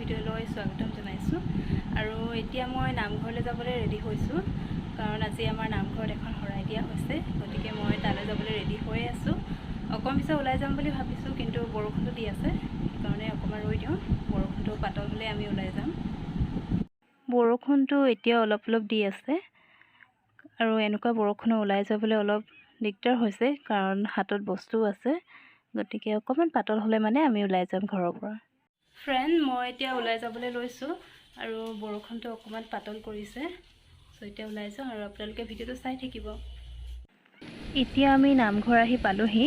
ভিডিঅ'লৈ স্বাগতম জনাইছোঁ। আৰু এতিয়া মই নামঘৰলৈ যাবলৈ ৰেডি হৈছোঁ, কাৰণ আজি আমাৰ নামঘৰত এখন শৰাই দিয়া হৈছে। গতিকে মই তালৈ যাবলৈ ৰেডি হৈ আছোঁ। অকণমান পিছত ওলাই যাম বুলি ভাবিছোঁ, কিন্তু বৰষুণটো দি আছে, সেইকাৰণে অকণমান ৰৈ দিওঁ। বৰষুণটো পাতল হ'লে আমি ওলাই যাম। বৰষুণটো এতিয়া অলপ অলপ দি আছে, আৰু এনেকুৱা বৰষুণত ওলাই যাবলৈ অলপ দিগদাৰ হৈছে, কাৰণ হাতত বস্তুও আছে। গতিকে অকণমান পাতল হ'লে মানে আমি ওলাই যাম ঘৰৰ পৰা। ফ্ৰেণ্ড, মই এতিয়া ওলাই যাবলৈ লৈছোঁ, আৰু বৰষুণটো অকণমান পাতল কৰিছে। চ' এতিয়া ওলাই যাওঁ, আৰু আপোনালোকে ভিডিঅ'টো চাই থাকিব। এতিয়া আমি নামঘৰ আহি পালোহি,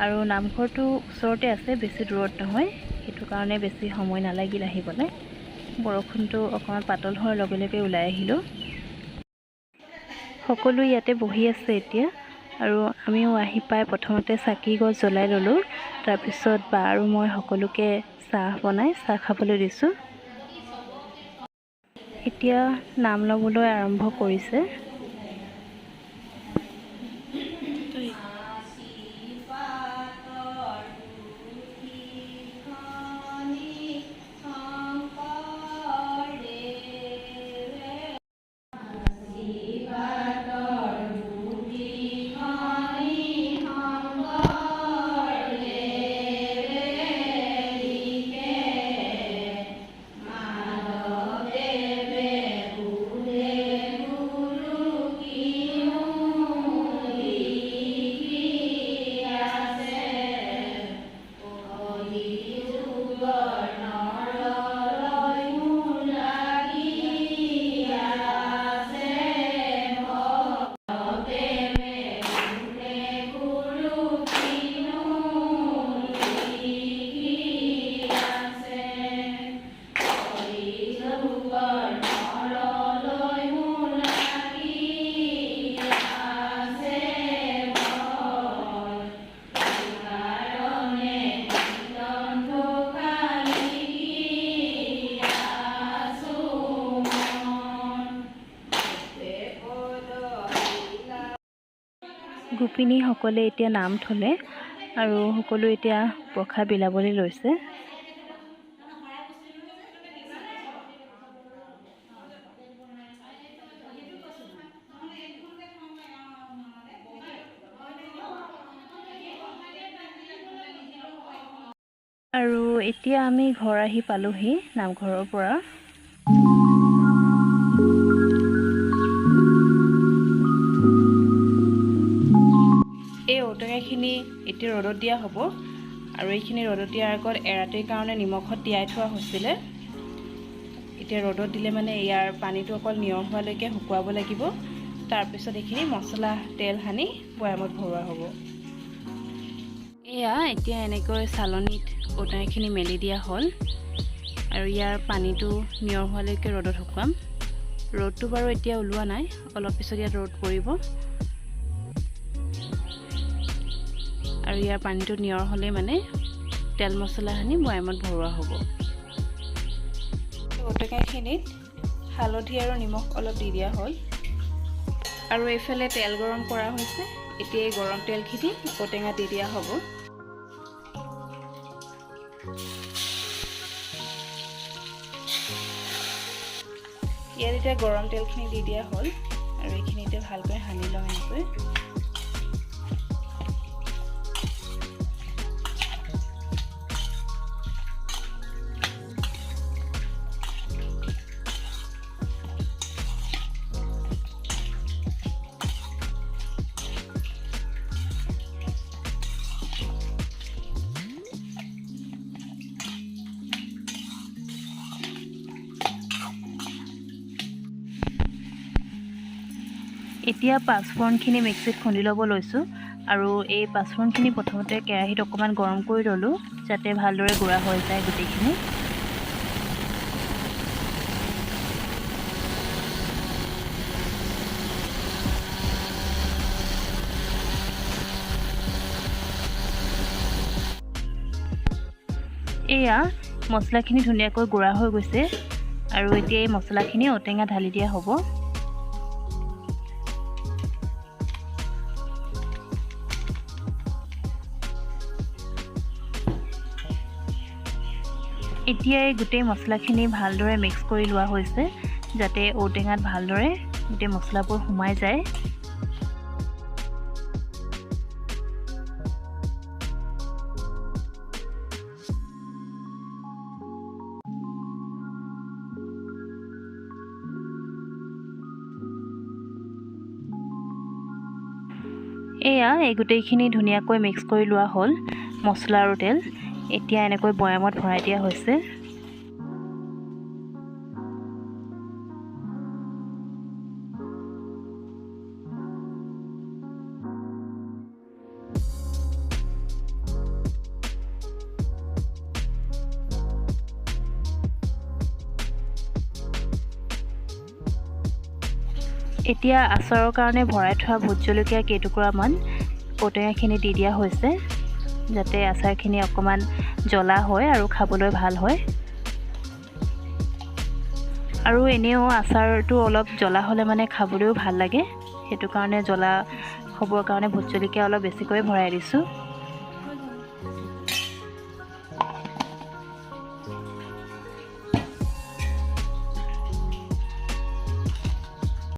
আৰু নামঘৰটো ওচৰতে আছে, বেছি দূৰত নহয়। সেইটো কাৰণে বেছি সময় নালাগিল আহিবলৈ। বৰষুণটো অকণমান পাতল হোৱাৰ লগে লগে ওলাই আহিলোঁ। সকলো ইয়াতে বহি আছে এতিয়া, আৰু আমিও আহি পাই প্ৰথমতে চাকি গছ জ্বলাই ল'লোঁ। তাৰপিছত বা আৰু মই সকলোকে চাহ বনাই চাহ খাবলৈ দিছোঁ। এতিয়া নাম ল'বলৈ আৰম্ভ কৰিছে। গোপিনীসকলে এতিয়া নাম থলে, আৰু সকলো এতিয়া প্ৰসাদ বিলাবলৈ লৈছে। আৰু এতিয়া আমি ঘৰ আহি পালোহি নামঘৰৰ পৰা। এই ঔটেঙাখিনি এতিয়া ৰ'দত দিয়া হ'ব, আৰু এইখিনি ৰ'দত দিয়াৰ আগত এৰাতিৰ কাৰণে নিমখত তিয়াই থোৱা হৈছিলে। এতিয়া ৰ'দত দিলে মানে ইয়াৰ পানীটো অকল নিয়ৰ হোৱালৈকে শুকুৱাব লাগিব। তাৰপিছত এইখিনি মছলা তেল সানি বৈয়ামত ভৰোৱা হ'ব। এয়া এতিয়া এনেকৈ চালনীত ঔটেঙাখিনি মেলি দিয়া হ'ল, আৰু ইয়াৰ পানীটো নিয়ৰ হোৱালৈকে ৰ'দত শুকুৱাম। ৰ'দটো বাৰু এতিয়া ওলোৱা নাই, অলপ পিছত ইয়াত ৰ'দ পৰিব, আৰু ইয়াৰ পানীটো নিয়ৰ হ'লে মানে তেল মছলা সানি বৈয়ামত ভৰোৱা হ'ব। ঔটেঙাখিনিত হালধি আৰু নিমখ অলপ দি দিয়া হ'ল, আৰু এইফালে তেল গৰম কৰা হৈছে। এতিয়া এই গৰম তেলখিনি ঔটেঙা দি দিয়া হ'ব। ইয়াত এতিয়া গৰম তেলখিনি দি দিয়া হ'ল, আৰু এইখিনি এতিয়া ভালকৈ সানি লওঁ এনেকৈ। এতিয়া পাঁচফোৰণখিনি মিক্সিত খুন্দি ল'ব লৈছোঁ, আৰু এই পাঁচফোৰণখিনি প্ৰথমতে কেৰাহীত অকণমান গৰম কৰি ল'লোঁ, যাতে ভালদৰে গুড়া হৈ যায় গোটেইখিনি। এয়া মছলাখিনি ধুনীয়াকৈ গুড়া হৈ গৈছে, আৰু এতিয়া এই মছলাখিনি ঔটেঙা ঢালি দিয়া হ'ব। এতিয়া এই গোটেই মছলাখিনি ভালদৰে মিক্স কৰি লোৱা হৈছে যাতে ঔটেঙাত ভালদৰে গোটেই মছলাবোৰ সোমাই যায়। এয়া এই গোটেইখিনি ধুনীয়াকৈ মিক্স কৰি লোৱা হ'ল মছলা আৰু তেল। এতিয়া এনেকৈ বয়ামত ভৰাই দিয়া হৈছে। এতিয়া আচাৰৰ কাৰণে ভৰাই থোৱা ভোট জলকীয়া কেইটুকুৰামান ঔটেঙাখিনি দি দিয়া হৈছে যাতে আচাৰখিনি অকণমান জ্বলা হয় আৰু খাবলৈ ভাল হয়। আৰু এনেও আচাৰটো অলপ জ্বলা হ'লে মানে খাবলৈও ভাল লাগে, সেইটো কাৰণে জ্বলা হ'বৰ কাৰণে ভোট জলকীয়া অলপ বেছিকৈ ভৰাই দিছোঁ।